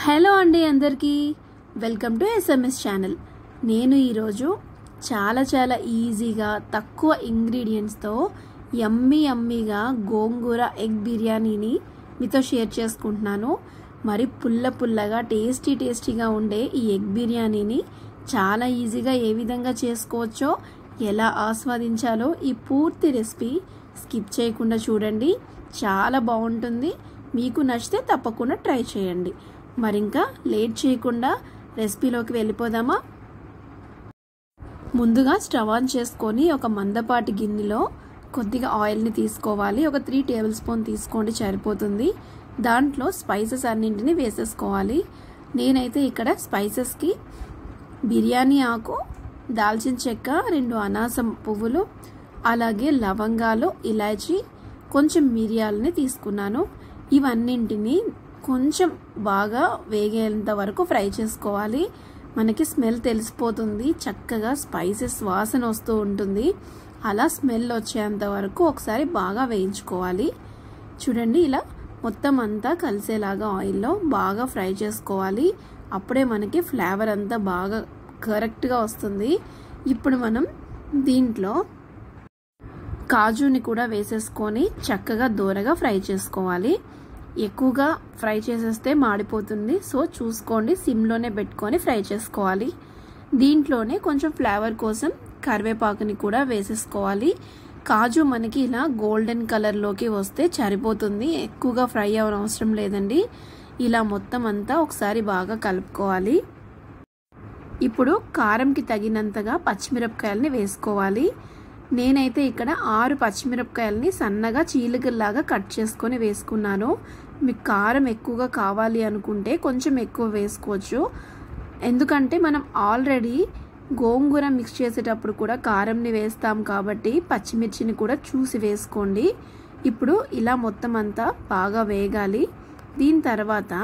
Hello అండి అందరికీ welcome to SMS channel. నేను ఈరోజు చాలా ఈజీగా తక్కువ ఇంగ్రీడియంట్స్తో యమ్మీగా గోంగూర ఎగ్ బిర్యానీని మీతో షేర్ చేసుకుంటున్నాను. మరి పుల్లగా టేస్టీగా ఉండే ఈ ఎగ్ బిర్యానీని చాలా ఈజీగా ఏ విధంగా చేసుకోవచ్చో, ఎలా ఆస్వాదించాలో ఈ పూర్తి రెసిపీ స్కిప్ చేయకుండా చూడండి. చాలా బాగుంటుంది. మీకు నచ్చితే తప్పకుండా ట్రై చేయండి. మరి ఇంకా లేట్ చేయకుండా రెసిపీలోకి వెళ్ళిపోదామా? ముందుగా స్టవ్ ఆన్ చేసుకొని ఒక మందపాటి గిన్నెలో కొద్దిగా ఆయిల్ని తీసుకోవాలి. ఒక 3 టేబుల్ స్పూన్ తీసుకోండి, సరిపోతుంది. దాంట్లో స్పైసెస్ అన్నింటినీ వేసేసుకోవాలి. నేనైతే ఇక్కడ స్పైసెస్కి బిర్యానీ ఆకు, దాల్చిన చెక్క, 2 అనాసం పువ్వులు, అలాగే లవంగాలు, ఇలాచీ, కొంచెం మిరియాలని తీసుకున్నాను. ఇవన్నింటినీ కొంచెం బాగా వేగేంత వరకు ఫ్రై చేసుకోవాలి. మనకి స్మెల్ తెలిసిపోతుంది, చక్కగా స్పైసెస్ వాసన వస్తూ ఉంటుంది. అలా స్మెల్ వచ్చేంత వరకు ఒకసారి బాగా వేయించుకోవాలి. చూడండి, ఇలా మొత్తం అంతా కలిసేలాగా ఆయిల్లో బాగా ఫ్రై చేసుకోవాలి. అప్పుడే మనకి ఫ్లేవర్ అంతా బాగా కరెక్ట్గా వస్తుంది. ఇప్పుడు మనం దీంట్లో కాజుని కూడా వేసేసుకొని చక్కగా దూరగా ఫ్రై చేసుకోవాలి. ఎక్కువగా ఫ్రై చేసేస్తే మాడిపోతుంది. సో చూసుకోండి, సిమ్లోనే పెట్టుకొని ఫ్రై చేసుకోవాలి. దీంట్లోనే కొంచెం ఫ్లేవర్ కోసం కరివేపాకుని కూడా వేసేసుకోవాలి. కాజు మనకి ఇలా గోల్డెన్ కలర్లోకి వస్తే సరిపోతుంది, ఎక్కువగా ఫ్రై అవసరం లేదండి. ఇలా మొత్తం అంతా ఒకసారి బాగా కలుపుకోవాలి. ఇప్పుడు కారంకి తగినంతగా పచ్చిమిరపకాయలని వేసుకోవాలి. నేనైతే ఇక్కడ 6 పచ్చిమిరపకాయలని సన్నగా చీలికల్లాగా కట్ చేసుకొని వేసుకున్నాను. మీకు కారం ఎక్కువగా కావాలి అనుకుంటే కొంచెం ఎక్కువ వేసుకోవచ్చు. ఎందుకంటే మనం ఆల్రెడీ గోంగూర మిక్స్ చేసేటప్పుడు కూడా కారంని వేస్తాం కాబట్టి పచ్చిమిర్చిని కూడా చూసి వేసుకోండి. ఇప్పుడు ఇలా మొత్తం అంతా బాగా వేగాలి. దీని తర్వాత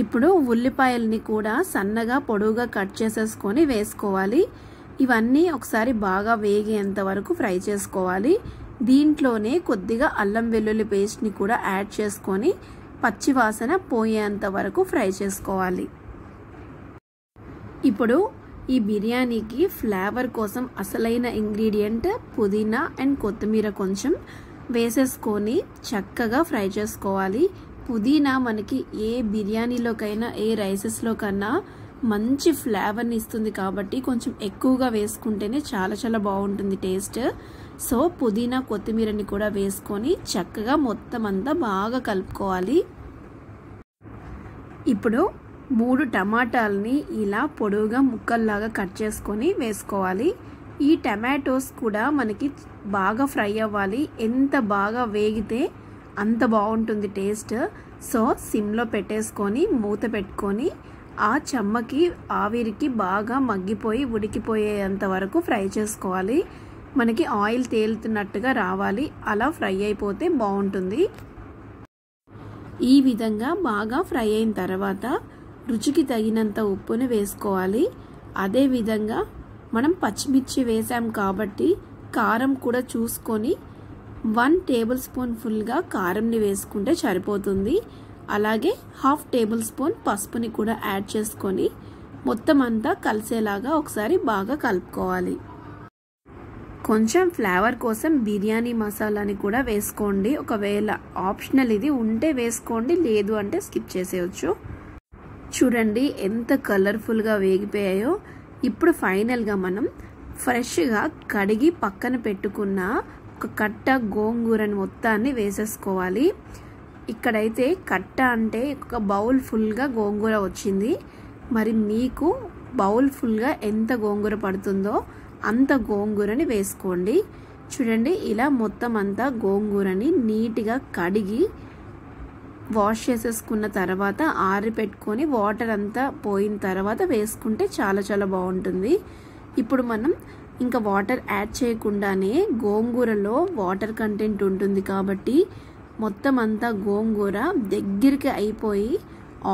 ఇప్పుడు ఉల్లిపాయల్ని కూడా సన్నగా పొడవుగా కట్ చేసేసుకొని వేసుకోవాలి. ఇవన్నీ ఒకసారి బాగా వేగేంత వరకు ఫ్రై చేసుకోవాలి. దీంట్లోనే కొద్దిగా అల్లం వెల్లుల్లి పేస్ట్ని కూడా యాడ్ చేసుకొని పచ్చి వాసన పోయేంత వరకు ఫ్రై చేసుకోవాలి. ఇప్పుడు ఈ బిర్యానీకి ఫ్లేవర్ కోసం అసలైన ఇంగ్రీడియంట్ పుదీనా అండ్ కొత్తిమీర కొంచెం వేసేసుకొని చక్కగా ఫ్రై చేసుకోవాలి. పుదీనా మనకి ఏ బిర్యానీలోకైనా ఏ రైసెస్లో కన్నా మంచి ఫ్లేవర్ని ఇస్తుంది కాబట్టి కొంచెం ఎక్కువగా వేసుకుంటేనే చాలా బాగుంటుంది టేస్ట్. సో పుదీనా కొత్తిమీరని కూడా వేసుకొని చక్కగా మొత్తం అంతా బాగా కలుపుకోవాలి. ఇప్పుడు 3 టమాటాలని ఇలా పొడవుగా ముక్కల్లాగా కట్ చేసుకొని వేసుకోవాలి. ఈ టమాటోస్ కూడా మనకి బాగా ఫ్రై అవ్వాలి. ఎంత బాగా వేగితే అంత బాగుంటుంది టేస్ట్. సో సిమ్లో పెట్టేసుకొని మూత పెట్టుకొని ఆ చెమ్మకి ఆవిరికి బాగా మగ్గిపోయి ఉడికిపోయేంత వరకు ఫ్రై చేసుకోవాలి. మనకి ఆయిల్ తేలుతున్నట్టుగా రావాలి. అలా ఫ్రై అయిపోతే బాగుంటుంది. ఈ విధంగా బాగా ఫ్రై అయిన తర్వాత రుచికి తగినంత ఉప్పుని వేసుకోవాలి. అదే విధంగా మనం పచ్చిమిర్చి వేసాం కాబట్టి కారం కూడా చూసుకొని 1 టేబుల్ స్పూన్ ఫుల్గా కారంని వేసుకుంటే సరిపోతుంది. అలాగే 1/2 టేబుల్ స్పూన్ పసుపుని కూడా యాడ్ చేసుకొని మొత్తం అంతా కలిసేలాగా ఒకసారి బాగా కలుపుకోవాలి. కొంచెం ఫ్లేవర్ కోసం బిర్యానీ మసాలాని కూడా వేసుకోండి. ఒకవేళ ఆప్షనల్, ఇది ఉంటే వేసుకోండి, లేదు అంటే స్కిప్ చేసేయచ్చు. చూడండి ఎంత కలర్ఫుల్గా వేగిపోయాయో. ఇప్పుడు ఫైనల్గా మనం ఫ్రెష్గా కడిగి పక్కన పెట్టుకున్న ఒక కట్ట గోంగూరని మొత్తాన్ని వేసేసుకోవాలి. ఇక్కడైతే కట్ట అంటే ఒక బౌల్ ఫుల్గా గోంగూర వచ్చింది. మరి మీకు బౌల్ ఫుల్గా ఎంత గోంగూర పడుతుందో అంత గోంగూరని వేసుకోండి. చూడండి, ఇలా మొత్తం అంతా గోంగూరని నీట్గా కడిగి వాష్ చేసేసుకున్న తర్వాత ఆరిపెట్టుకొని వాటర్ అంతా పోయిన తర్వాత వేసుకుంటే చాలా బాగుంటుంది. ఇప్పుడు మనం ఇంకా వాటర్ యాడ్ చేయకుండానే గోంగూరలో వాటర్ కంటెంట్ ఉంటుంది కాబట్టి మొత్తం అంతా గోంగూర దగ్గరికి అయిపోయి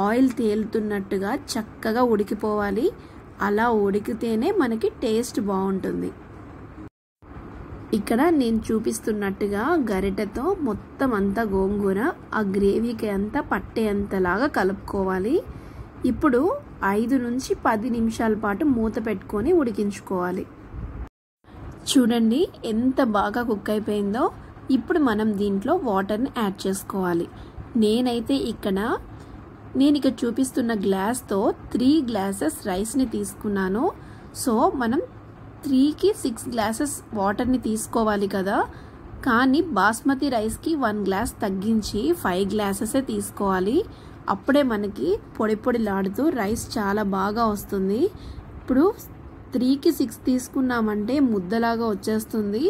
ఆయిల్ తేలుతున్నట్టుగా చక్కగా ఉడికిపోవాలి. అలా ఉడికితేనే మనకి టేస్ట్ బాగుంటుంది. ఇక్కడ నేను చూపిస్తున్నట్టుగా గరిటెతో మొత్తం అంతా గోంగూర ఆ గ్రేవీకి అంతా పట్టేంతలాగా కలుపుకోవాలి. ఇప్పుడు 5 నుంచి 10 నిమిషాల పాటు మూత పెట్టుకొని ఉడికించుకోవాలి. చూడండి ఎంత బాగా కుక్ అయిపోయిందో. ఇప్పుడు మనం దీంట్లో వాటర్ని యాడ్ చేసుకోవాలి. నేనైతే నేను ఇక్కడ చూపిస్తున్న గ్లాస్తో 3 గ్లాసెస్ రైస్ని తీసుకున్నాను. సో మనం 3కి 6 గ్లాసెస్ వాటర్ని తీసుకోవాలి కదా, కానీ బాస్మతి రైస్కి 1 గ్లాస్ తగ్గించి 5 గ్లాసెసే తీసుకోవాలి. అప్పుడే మనకి పొడి పొడిలాడుతూ రైస్ చాలా బాగా వస్తుంది. ఇప్పుడు 3కి 6 తీసుకున్నామంటే ముద్దలాగా వచ్చేస్తుంది.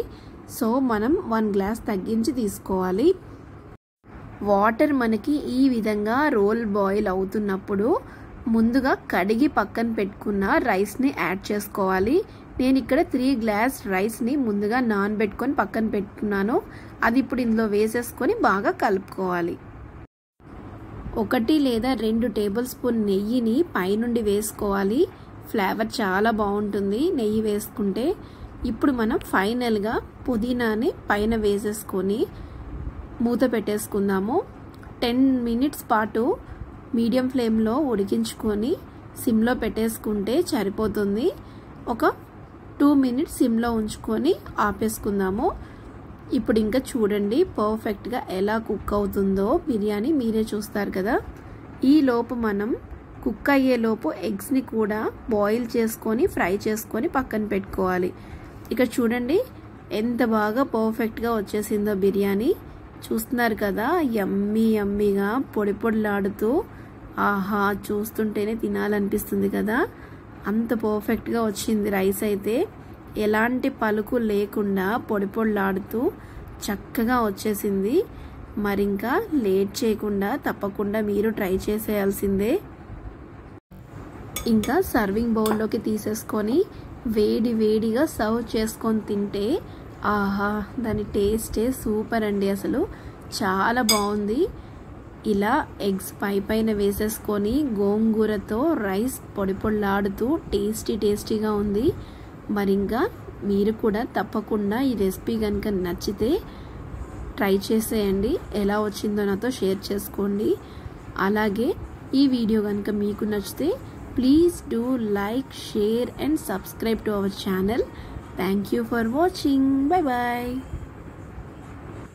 సో మనం 1 గ్లాస్ తగ్గించి తీసుకోవాలి. వాటర్ మనకి ఈ విధంగా రోల్ బాయిల్ అవుతున్నప్పుడు ముందుగా కడిగి పక్కన పెట్టుకున్న రైస్ని యాడ్ చేసుకోవాలి. నేను ఇక్కడ 3 గ్లాస్ రైస్ని ముందుగా నానబెట్టుకొని పక్కన పెట్టుకున్నాను. అది ఇప్పుడు ఇందులో వేసేసుకొని బాగా కలుపుకోవాలి. 1 లేదా 2 టేబుల్ స్పూన్ నెయ్యిని పైనుండి వేసుకోవాలి. ఫ్లేవర్ చాలా బాగుంటుంది నెయ్యి వేసుకుంటే. ఇప్పుడు మనం ఫైనల్గా పుదీనాని పైన వేసేసుకొని మూత పెట్టేసుకుందాము. 10 మినిట్స్ పాటు మీడియం ఫ్లేమ్లో ఉడికించుకొని సిమ్లో పెట్టేసుకుంటే సరిపోతుంది. ఒక 2 మినిట్స్ సిమ్లో ఉంచుకొని ఆపేసుకుందాము. ఇప్పుడు ఇంకా చూడండి పర్ఫెక్ట్గా ఎలా కుక్ అవుతుందో బిర్యానీ మీరే చూస్తారు కదా. ఈ లోపు మనం కుక్ అయ్యే లోపు ఎగ్స్ని కూడా బాయిల్ చేసుకొని ఫ్రై చేసుకొని పక్కన పెట్టుకోవాలి. ఇక్కడ చూడండి ఎంత బాగా పర్ఫెక్ట్గా వచ్చేసిందో బిర్యానీ. చూస్తున్నారు కదా యమ్మీగా పొడి పొడిలాడుతూ, ఆహా చూస్తుంటేనే తినాలనిపిస్తుంది కదా. అంత పర్ఫెక్ట్గా వచ్చింది రైస్ అయితే. ఎలాంటి పలుకు లేకుండా పొడి పొడిలాడుతూ చక్కగా వచ్చేసింది. మరి ఇంకా లేట్ చేయకుండా తప్పకుండా మీరు ట్రై చేసేయాల్సిందే. ఇంకా సర్వింగ్ బౌల్లోకి తీసేసుకొని వేడిగా సర్వ్ చేసుకొని తింటే ఆహా దాని టేస్టే సూపర్ అండి. అసలు చాలా బాగుంది. ఇలా ఎగ్స్ పైన వేసేసుకొని గోంగూరతో రైస్ పొడి పొడిలాడుతూ టేస్టీగా ఉంది. మరి ఇంకా మీరు కూడా తప్పకుండా ఈ రెసిపీ కనుక నచ్చితే ట్రై చేసేయండి. ఎలా వచ్చిందో నాతో షేర్ చేసుకోండి. అలాగే ఈ వీడియో కనుక మీకు నచ్చితే please do like, share and subscribe to our channel. Thank you for watching. Bye bye.